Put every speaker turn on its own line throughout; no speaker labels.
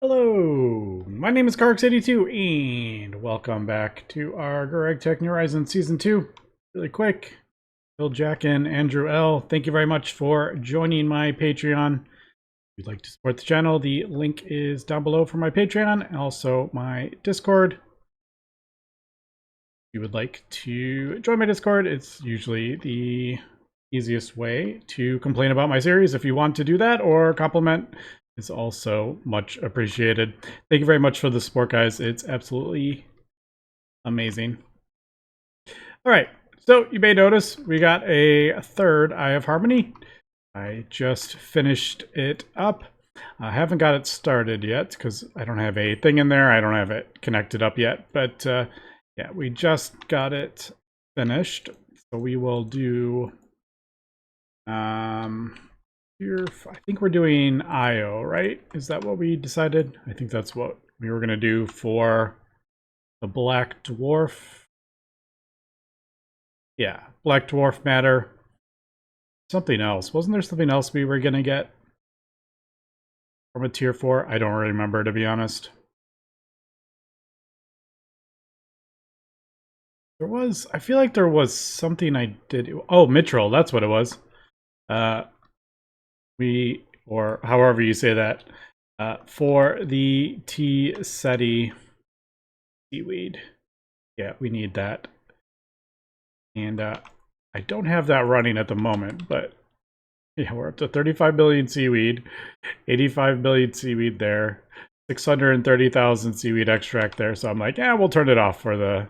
Hello, my name is Carx82 and welcome back to our GregTech New Horizons Season 2. Really quick, Bill, Jack, and Andrew L. Thank you very much for joining my Patreon. If you'd like to support the channel, the link is down below for my Patreon and also my Discord. If you would like to join my Discord, it's usually the easiest way to complain about my series if you want to do that, or compliment is also much appreciated. Thank you very much for the support, guys. It's absolutely amazing. All right, so you may notice we got a third Eye of Harmony. I just finished it up. I haven't got it started yet because I don't have a thing in there. I don't have it connected up yet, but yeah, we just got it finished. So we will do here, I think we're doing IO, right? Is that what we decided? I think that's what we were going to do for the Black Dwarf. Yeah, Black Dwarf matter. Something else. Wasn't there something else we were going to get from a tier 4? I don't really remember, to be honest. There was, I feel like there was something I did. Oh, Mithril, that's what it was. Or however you say that, for the tea seti seaweed. Yeah, we need that. And I don't have that running at the moment, but yeah, we're up to 35 billion seaweed, 85 billion seaweed there, 630,000 seaweed extract there. So I'm like, yeah, we'll turn it off for the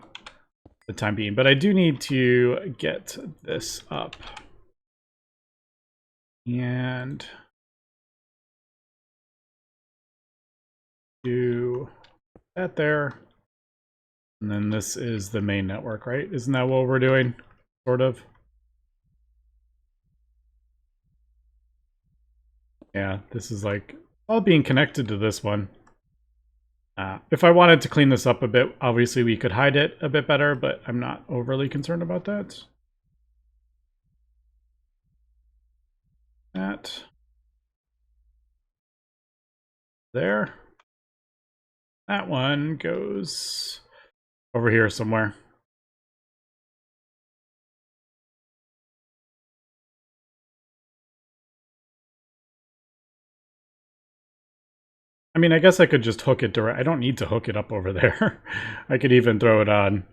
time being. But I do need to get this up. And do that there. And then this is the main network, right? Isn't that what we're doing? Sort of. Yeah, this is like all being connected to this one. If I wanted to clean this up a bit, obviously we could hide it a bit better, but I'm not overly concerned about that. That. There. That one goes over here somewhere. I mean, I guess I could just hook it direct. I don't need to hook it up over there. I could even throw it on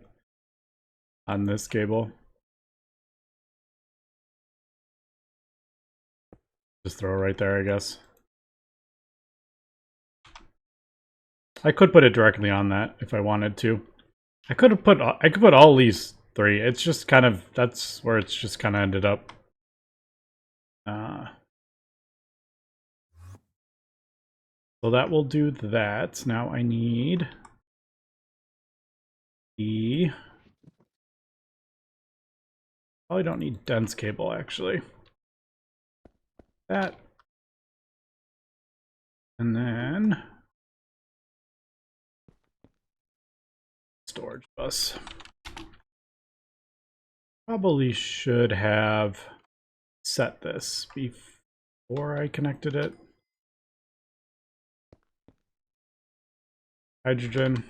this cable. Just throw it right there, I guess. I could put it directly on that if I wanted to. I could put all these three. It's just kind of, that's where it's just kind of ended up. So that will do that. Now I need the, probably don't need dense cable actually. That. And then storage bus. Probably should have set this before I connected it. Hydrogen.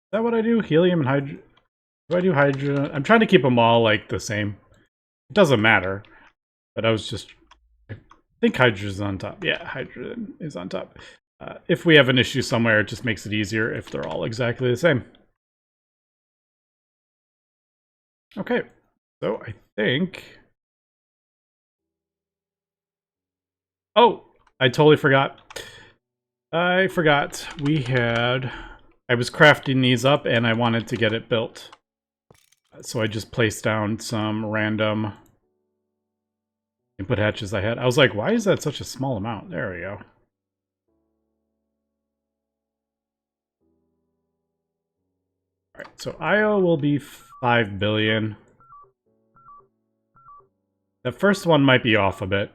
Is that what I do? Helium and hydrogen? Do I do hydrogen? I'm trying to keep them all like the same. It doesn't matter. But I was just, I think hydrogen is on top. Yeah, hydrogen is on top. If we have an issue somewhere, it just makes it easier if they're all exactly the same. Okay, so I think... Oh, I totally forgot. I forgot. I was crafting these up and I wanted to get it built. So I just placed down some random input hatches I had. I was like, why is that such a small amount? There we go. Alright, so IO will be 5 billion. The first one might be off a bit.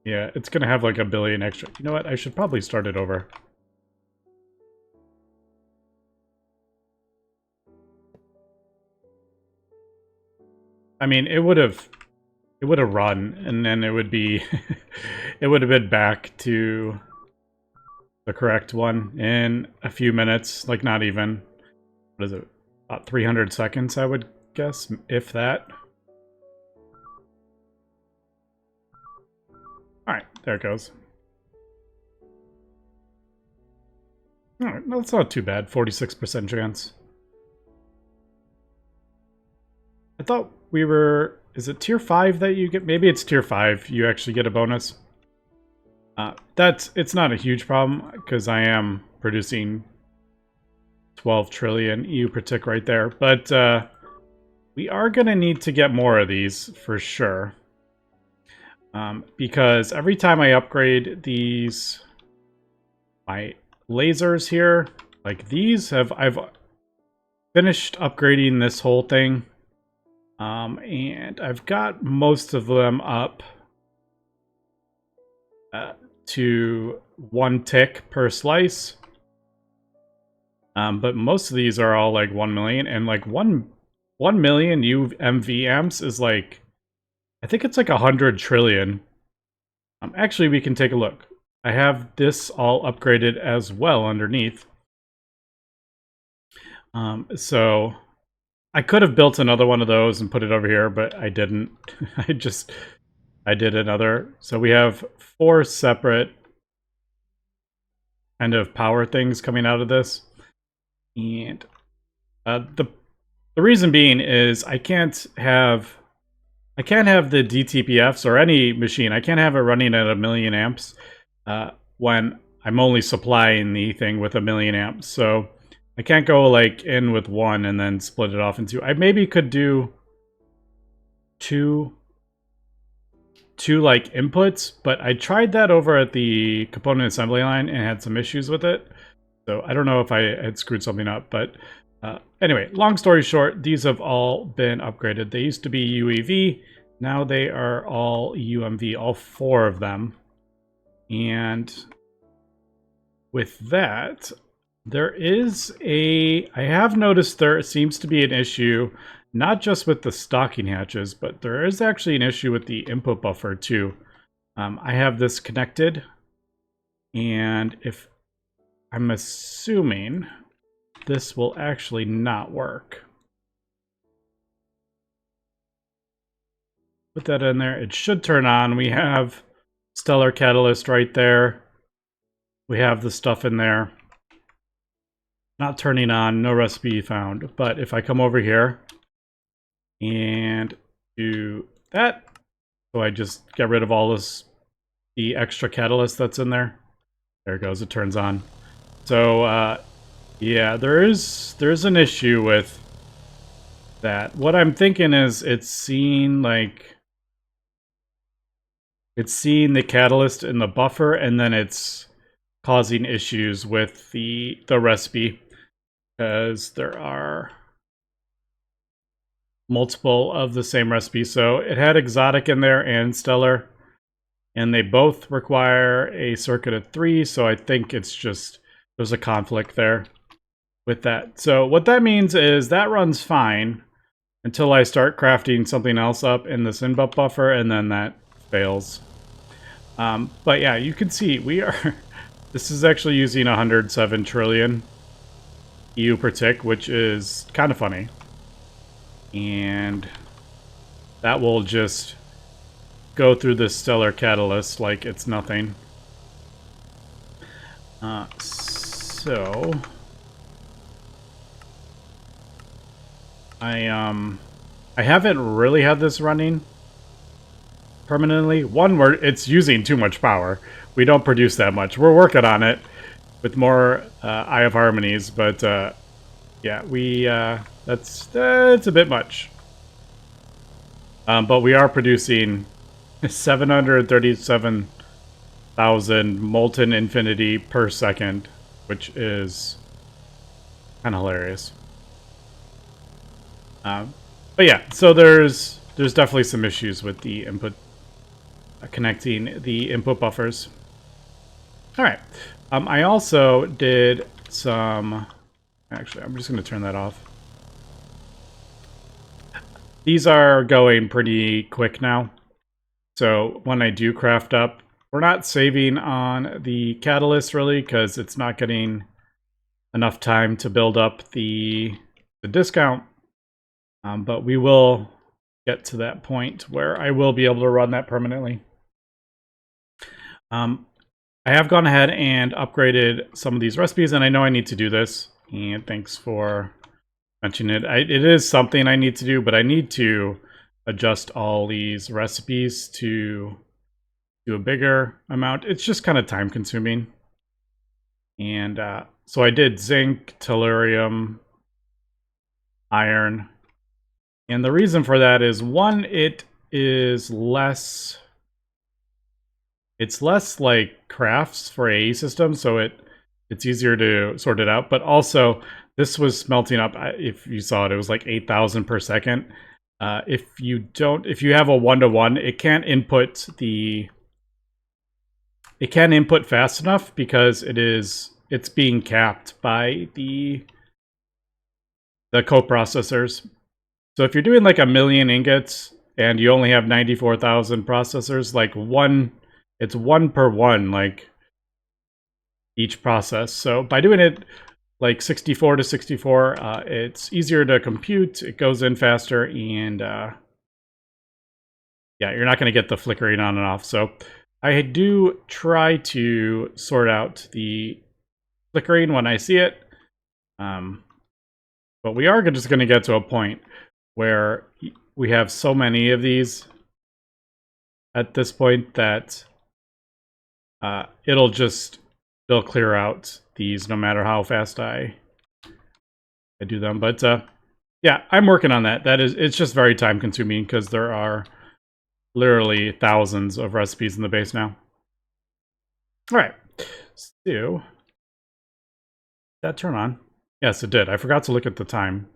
Yeah, it's gonna have like a billion extra. You know what? I should probably start it over. I mean, it would have run, and then it would be it would have been back to the correct one in a few minutes. Like, not even, what is it, about 300 seconds, I would guess, if that. All right, there it goes. All right, that's not too bad. 46% chance. I thought we were... Is it tier 5 that you get? Maybe it's tier 5. You actually get a bonus. It's not a huge problem because I am producing 12 trillion EU per tick right there. But we are going to need to get more of these for sure. Because every time I upgrade these, my lasers here, like these, I've finished upgrading this whole thing. And I've got most of them up to 1 tick per slice. But most of these are all like 1 million, and like 1 million UMV amps is like, I think it's like 100 trillion. Actually, we can take a look. I have this all upgraded as well underneath. So I could have built another one of those and put it over here, but I didn't. I did another. So we have 4 separate kind of power things coming out of this. And the reason being is I can't have the DTPFs or any machine. I can't have it running at 1 million amps when I'm only supplying the thing with 1 million amps. So I can't go like in with 1 and then split it off into 2. I maybe could do two like inputs, but I tried that over at the component assembly line and had some issues with it. So I don't know if I had screwed something up, but anyway, long story short, these have all been upgraded. They used to be UEV, now they are all UMV, all 4 of them. And with that, I have noticed there seems to be an issue, not just with the stocking hatches, but there is actually an issue with the input buffer too. I have this connected, and if I'm assuming this will actually not work. Put that in there. It should turn on. We have stellar catalyst right there. We have the stuff in there. Not turning on, no recipe found. But if I come over here and do that, so I just get rid of all the extra catalyst that's in there. There it goes, it turns on. So yeah, there's an issue with that. What I'm thinking is it's seeing the catalyst in the buffer, and then it's causing issues with the recipe, because there are multiple of the same recipe. So it had exotic in there and stellar, and they both require a circuit of 3, so I think it's just there's a conflict there with that. So what that means is that runs fine until I start crafting something else up in this input buffer, and then that fails. But yeah, you can see this is actually using 107 trillion EU per tick, which is kind of funny. And that will just go through the stellar catalyst like it's nothing. So I haven't really had this running permanently. One, it's using too much power. We don't produce that much. We're working on it with more Eye of Harmonies, but yeah, it's a bit much. But we are producing 737,000 molten infinity per second, which is kind of hilarious. But yeah, so there's definitely some issues with the input, connecting the input buffers. All right. I also did some... Actually, I'm just going to turn that off. these are going pretty quick now. So when I do craft up, we're not saving on the catalyst really because it's not getting enough time to build up the discount. But we will get to that point where I will be able to run that permanently. I have gone ahead and upgraded some of these recipes, and I know I need to do this. And thanks for mentioning it. It is something I need to do, but I need to adjust all these recipes to do a bigger amount. It's just kind of time consuming. And so I did zinc, tellurium, iron. And the reason for that is, one, it's less like crafts for AE system, so it's easier to sort it out. But also, this was smelting up. If you saw it was like 8,000 per second. If you have a 1-to-1, it can't input fast enough because it's being capped by the coprocessors. So if you're doing like 1,000,000 ingots and you only have 94,000 processors, like it's 1 per 1, like each process. So by doing it like 64 to 64, it's easier to compute, it goes in faster, and yeah, you're not going to get the flickering on and off. So I do try to sort out the flickering when I see it. But we are just going to get to a point where we have so many of these at this point that it'll clear out these no matter how fast I do them. But yeah, I'm working on that. It's just very time consuming because there are literally thousands of recipes in the base now. All right, so did that turn on? Yes, it did. I forgot to look at the time.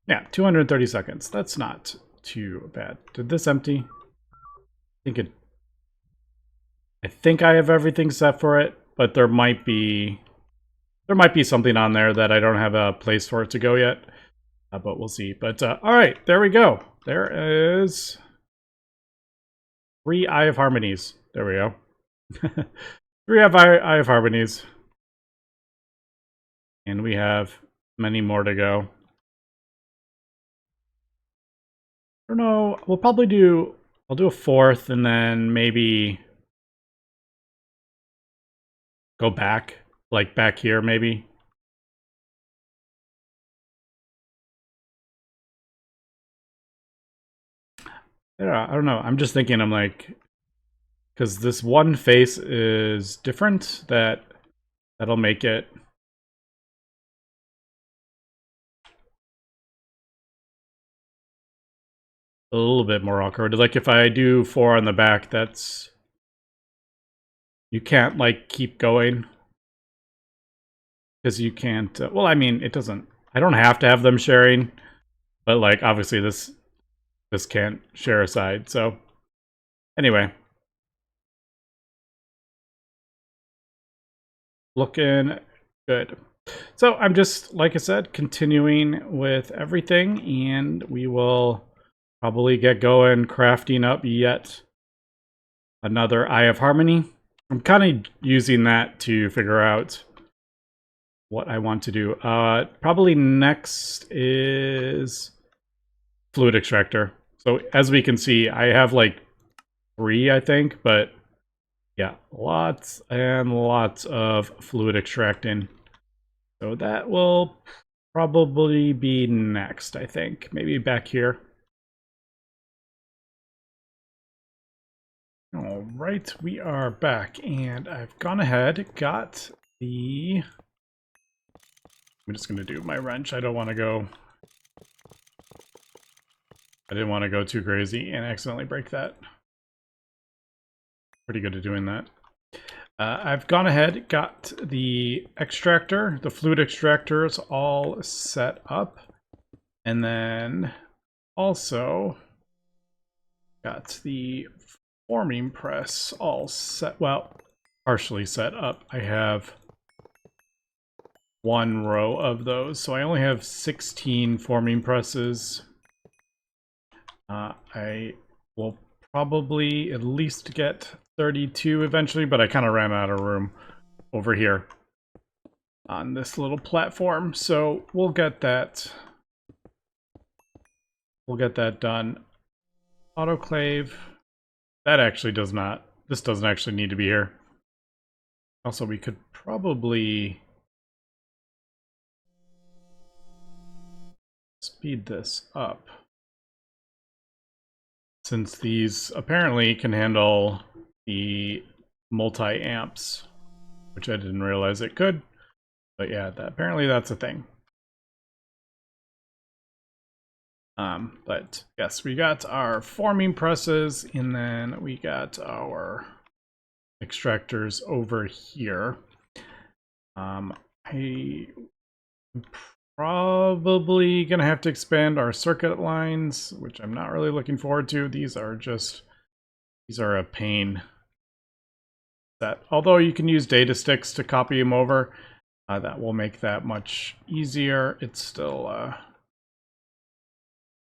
Yeah, 230 seconds. That's not too bad. Did this empty? I think I have everything set for it, but there might be something on there that I don't have a place for it to go yet. But we'll see. But all right, there we go. There is 3 Eye of Harmonies. There we go. 3 Eye of Harmonies. And we have many more to go. I don't know. We'll probably I'll do a 4th and then maybe go back. Like back here, maybe. Yeah, I don't know. I'm just thinking, I'm like, because this one face is different, that'll make it a little bit more awkward. Like if I do 4 on the back, you can't like keep going because you can't. Well, I mean, it doesn't. I don't have to have them sharing, but like obviously this can't share a side. So anyway, looking good. So I'm just, like I said, continuing with everything, and we will probably get going crafting up yet another Eye of Harmony. I'm kind of using that to figure out what I want to do. Probably next is Fluid Extractor. So as we can see, I have like 3, I think, but yeah, lots and lots of fluid extracting. So that will probably be next, I think. Maybe back here. All right, we are back, and I've gone ahead, got the... I'm just going to do my wrench. I don't want to go... I didn't want to go too crazy and accidentally break that. Pretty good at doing that. I've gone ahead, got the extractor, the fluid extractors all set up. And then also got the forming press all set, well, partially set up. I have one row of those. So I only have 16 forming presses. I will probably at least get 32 eventually, but I kind of ran out of room over here on this little platform. So we'll get that. We'll get that done. Autoclave. That actually does not. This doesn't actually need to be here. Also, we could probably speed this up, since these apparently can handle the multi-amps, which I didn't realize it could. But yeah, apparently that's a thing. But yes, we got our forming presses, and then we got our extractors over here. I'm probably gonna have to expand our circuit lines, which I'm not really looking forward to. These are a pain. That although you can use data sticks to copy them over, that will make that much easier. It's still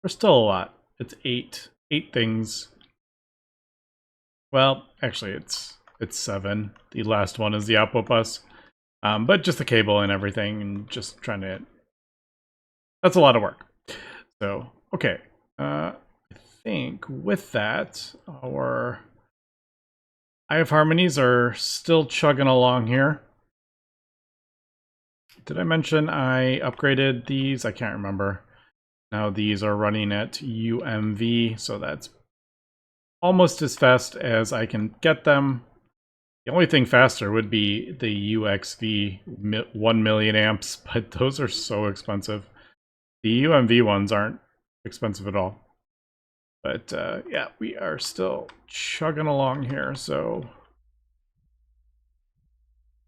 there's still a lot. It's eight things. Well, actually, it's 7. The last one is the output bus, but just the cable and everything, and just trying to. That's a lot of work. So okay, I think with that, our IF harmonies are still chugging along here. Did I mention I upgraded these? I can't remember. Now these are running at UMV, so that's almost as fast as I can get them. The only thing faster would be the UXV 1 million amps, but those are so expensive. The UMV ones aren't expensive at all. But yeah, we are still chugging along here, so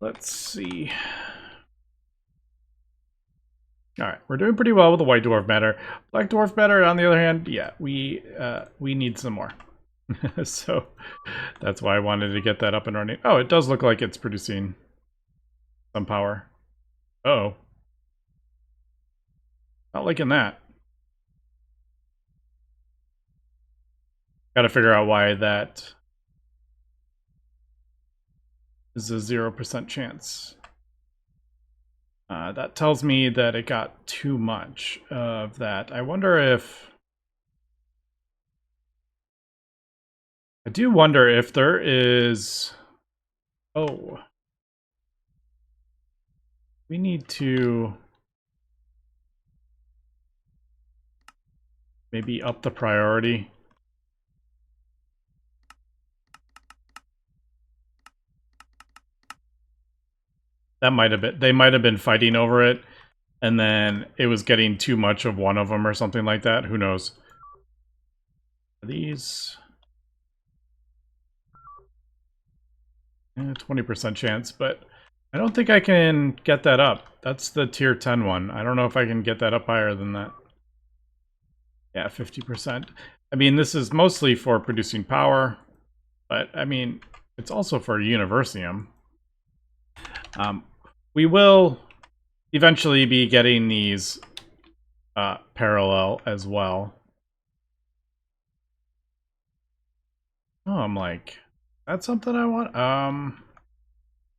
let's see. Alright, we're doing pretty well with the white dwarf matter. Black dwarf matter, on the other hand, yeah, we need some more. So that's why I wanted to get that up and running. Oh, it does look like it's producing some power. Uh-oh. Not liking that. Gotta figure out why that is a 0% chance. That tells me that it got too much of that. I wonder if... I do wonder if there is... Oh. We need to... maybe up the priority. That might have been... They might have been fighting over it, and then it was getting too much of one of them or something like that. Who knows? These... 20% chance, but I don't think I can get that up. That's the tier 10 one. I don't know if I can get that up higher than that. Yeah, 50%. I mean, this is mostly for producing power, but I mean, it's also for Universium. We will eventually be getting these parallel as well. Oh, I'm like, that's something I want?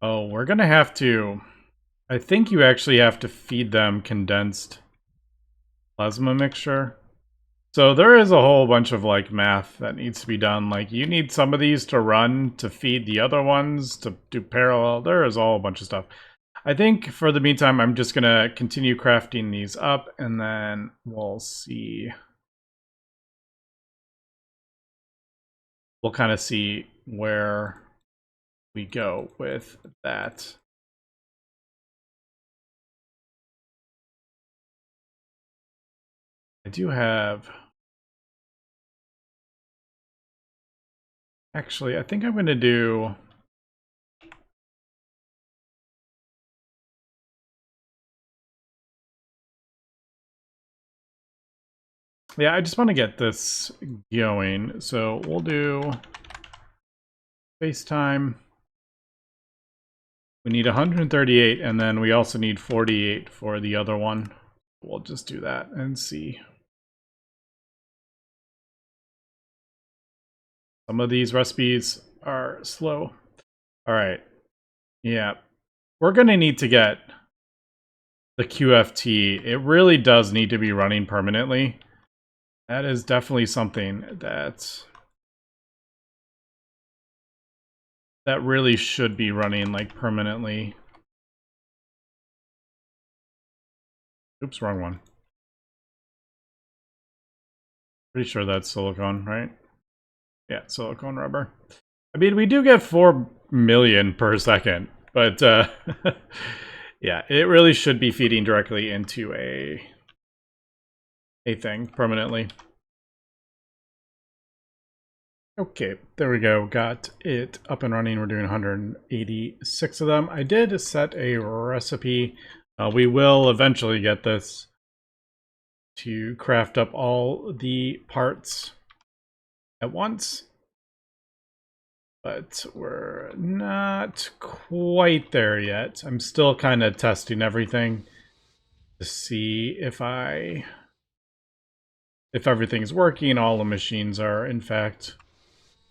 Oh, we're gonna have to... I think you actually have to feed them condensed plasma mixture. So there is a whole bunch of like math that needs to be done. Like you need some of these to run to feed the other ones to do parallel. There is all a bunch of stuff. I think for the meantime, I'm just gonna continue crafting these up, and then we'll see. We'll kind of see where we go with that. I do have... Actually, I think I'm going to do... Yeah, I just want to get this going. So we'll do FaceTime. We need 138, and then we also need 48 for the other one. We'll just do that and see. Some of these recipes are slow. All right. Yeah. We're going to need to get the QFT. It really does need to be running permanently. That is definitely something that really should be running like permanently. Oops, wrong one. Pretty sure that's silicone, right? Yeah, silicone rubber. I mean, we do get 4 million per second, but yeah, it really should be feeding directly into a thing permanently. Okay, there we go. Got it up and running. We're doing 186 of them. I did set a recipe. We will eventually get this to craft up all the parts at once, but we're not quite there yet. I'm still kind of testing everything to see if everything's working, all the machines are in fact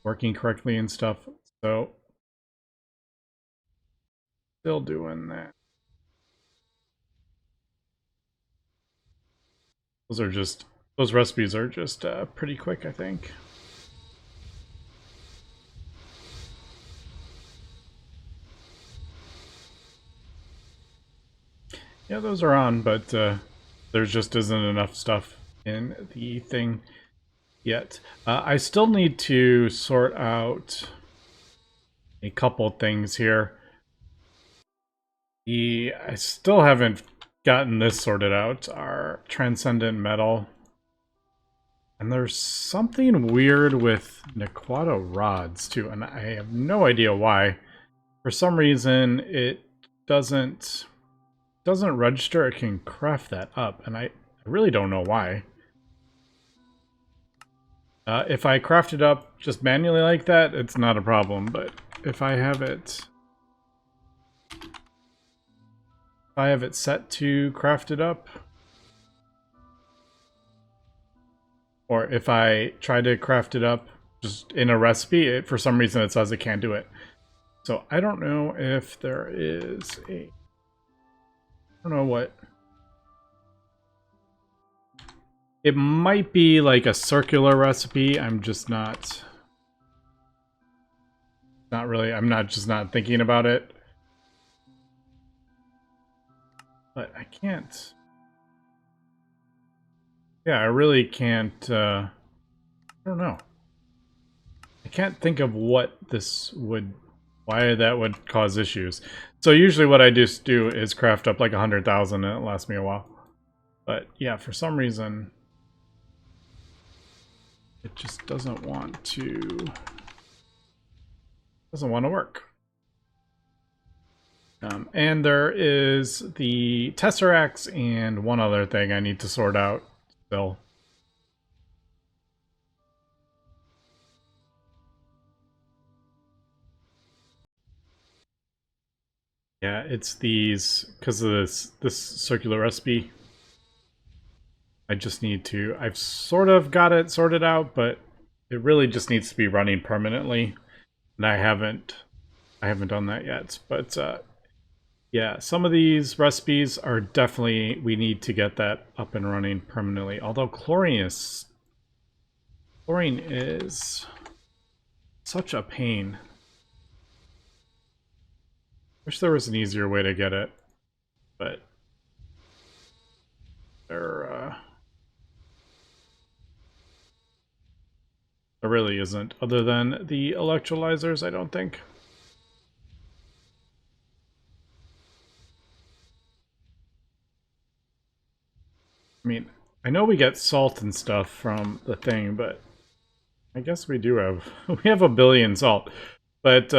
working correctly and stuff. So still doing that. Those recipes are just pretty quick, I think. Yeah, those are on, but there just isn't enough stuff in the thing yet. I still need to sort out a couple things here. I still haven't gotten this sorted out, our transcendent metal. And there's something weird with Nequado rods too, and I have no idea why. For some reason, it doesn't register it can craft that up, and I really don't know why. If I craft it up just manually like that, it's not a problem, but if I have it set to craft it up, or if I try to craft it up just in a recipe, for some reason it says it can't do it. So I don't know if there is I don't know what. It might be like a circular recipe. I'm just not really. I'm just not thinking about it. But I can't. Yeah, I really can't. I don't know. I can't think of what this would. Why that would cause issues. So usually what I just do is craft up like 100,000 and it lasts me a while. But yeah, for some reason, it just doesn't want to work. And there is the Tesseracts and one other thing I need to sort out still. Yeah, it's these, because of this circular recipe. I just need to, I've sort of got it sorted out, but it really just needs to be running permanently. And I haven't done that yet. But yeah, some of these recipes are definitely, we need to get that up and running permanently. Although chlorine is such a pain. Wish there was an easier way to get it, but there really isn't, other than the electrolyzers, I don't think. I mean, I know we get salt and stuff from the thing, but I guess we do have we have a billion salt. But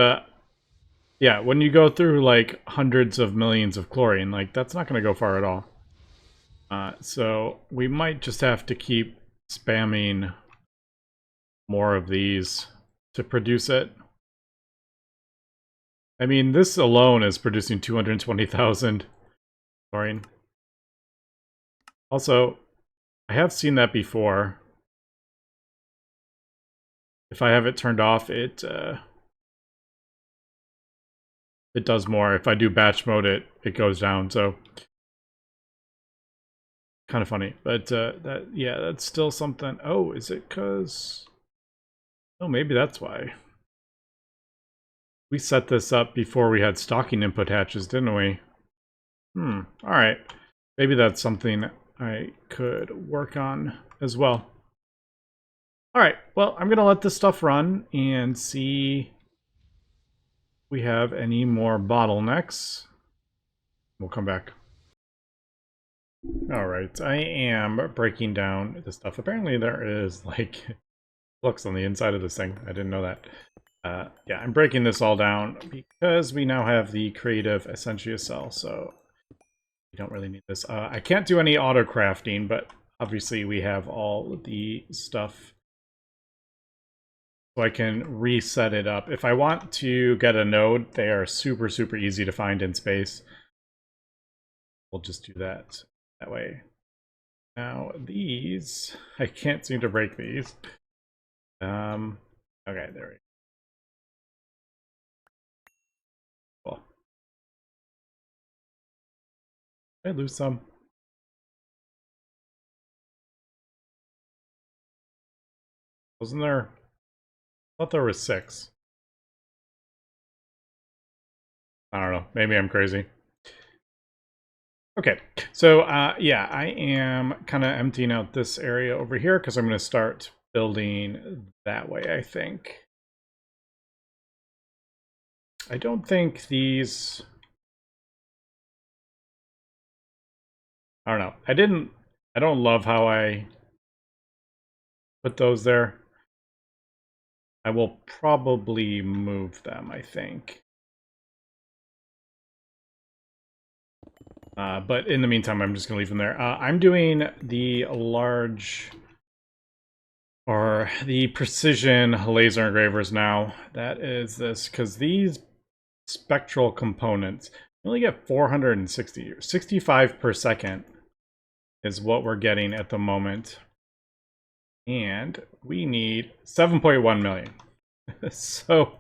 yeah, when you go through like hundreds of millions of chlorine, like that's not going to go far at all. So we might just have to keep spamming more of these to produce it. I mean, this alone is producing 220,000 chlorine. Also, I have seen that before. If I have it turned off, it does more. If I do batch mode, it goes down. So kind of funny, but that's still something. Oh, is it because? Oh, maybe that's why. We set this up before we had stocking input hatches, didn't we? All right. Maybe that's something I could work on as well. All right. Well, I'm gonna let this stuff run and see if we have any more bottlenecks. We'll come back. All right, I am breaking down the stuff. Apparently there is like flux on the inside of this thing. I didn't know that. Yeah, I'm breaking this all down because we now have the creative Essentia cell, so we don't really need this. I can't do any auto crafting, but obviously we have all the stuff. So I can reset it up. If I want to get a node, they are super, super easy to find in space. We'll just do that way. Now these, I can't seem to break these. Okay, there we go. Cool. Did I lose some? Wasn't there? I thought there was 6. I don't know. Maybe I'm crazy. Okay, so yeah, I am kind of emptying out this area over here because I'm going to start building that way, I think. I don't think these... I don't know. I don't love how I put those there. I will probably move them, I think. But in the meantime, I'm just going to leave them there. I'm doing the large... or the precision laser engravers now. That is this, because these spectral components only get 460, 65 per second is what we're getting at the moment. And we need 7.1 million. So,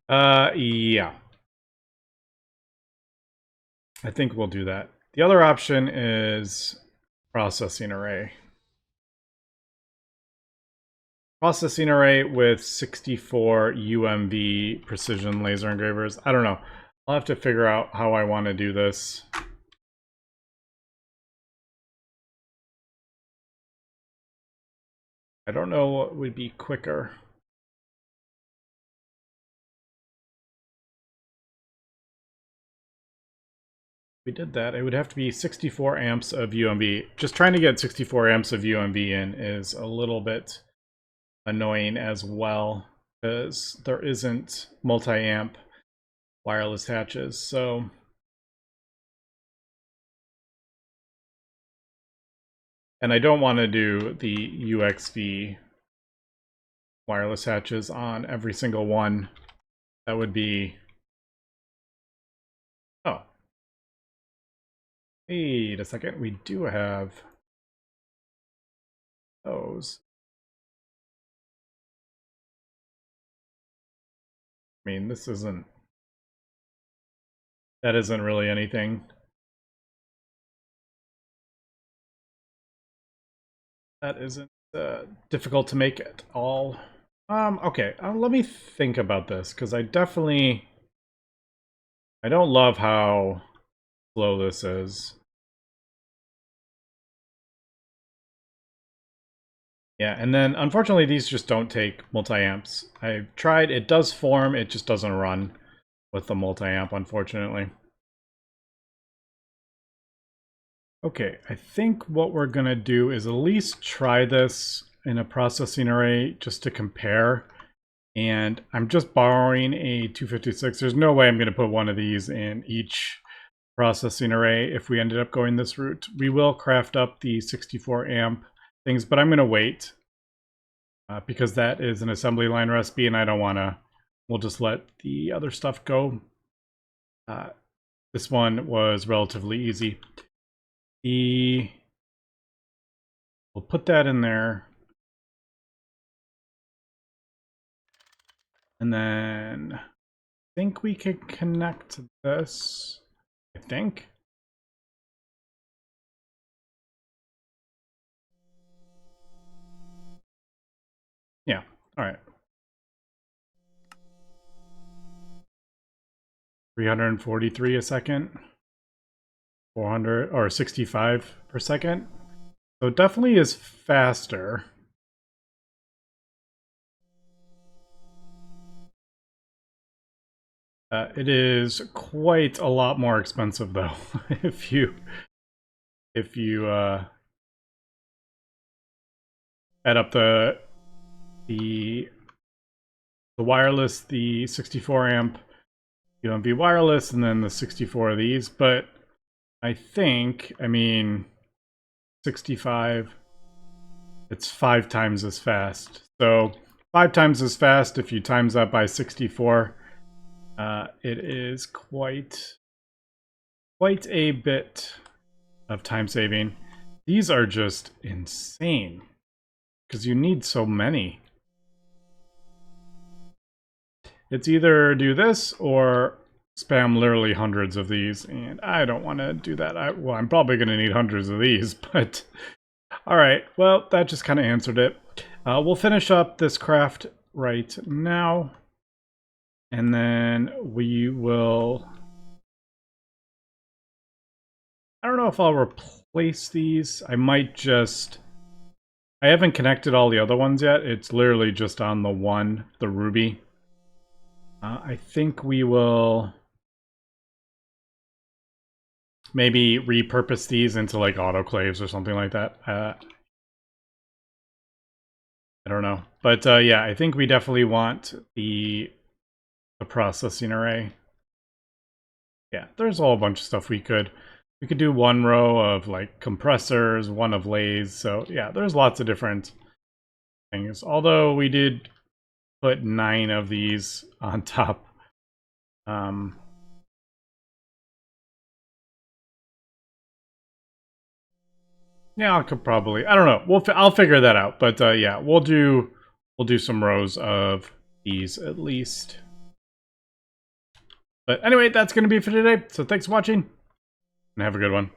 yeah. I think we'll do that. The other option is processing array. Processing array with 64 UMV precision laser engravers. I don't know. I'll have to figure out how I want to do this. I don't know what would be quicker. If we did that, it would have to be 64 amps of UMV. Just trying to get 64 amps of UMV in is a little bit annoying as well, because there isn't multi-amp wireless hatches, so and I don't want to do the UXV wireless hatches on every single one. That would be... Oh. Wait a second, we do have those. I mean, this isn't... That isn't really anything. That isn't difficult to make at all. Okay, let me think about this, because I don't love how slow this is. Yeah, and then unfortunately these just don't take multi-amps. I've tried, it does form, it just doesn't run with the multi-amp, unfortunately. Okay, I think what we're gonna do is at least try this in a processing array just to compare. And I'm just borrowing a 256. There's no way I'm gonna put one of these in each processing array if we ended up going this route. We will craft up the 64 amp things, but I'm gonna wait because that is an assembly line recipe and I don't wanna we'll just let the other stuff go. This one was relatively easy. We'll put that in there. And then I think we can connect this. I think. Yeah, all right. 343 a second. 400 or 65 per second. So it definitely is faster. It is quite a lot more expensive though if you add up the wireless, the 64 amp UMV wireless, and then the 64 of these. But I think, I mean, 65, it's 5 times as fast. So 5 times as fast if you times that by 64. It is quite a bit of time saving. These are just insane because you need so many. It's either do this or spam literally hundreds of these, and I don't want to do that. Well, I'm probably going to need hundreds of these, but all right. Well, that just kind of answered it. We'll finish up this craft right now, and then we will... I don't know if I'll replace these. I might just... I haven't connected all the other ones yet. It's literally just on the one, the ruby. I think we will maybe repurpose these into like autoclaves or something like that. I don't know. But yeah, I think we definitely want the processing array. Yeah, there's a whole bunch of stuff we could do one row of like compressors, one of lathes. So yeah, there's lots of different things. Although we did put 9 of these on top. Yeah, I could probably. I don't know. I'll figure that out. But yeah, we'll do some rows of these at least. But anyway, that's going to be for today. So thanks for watching, and have a good one.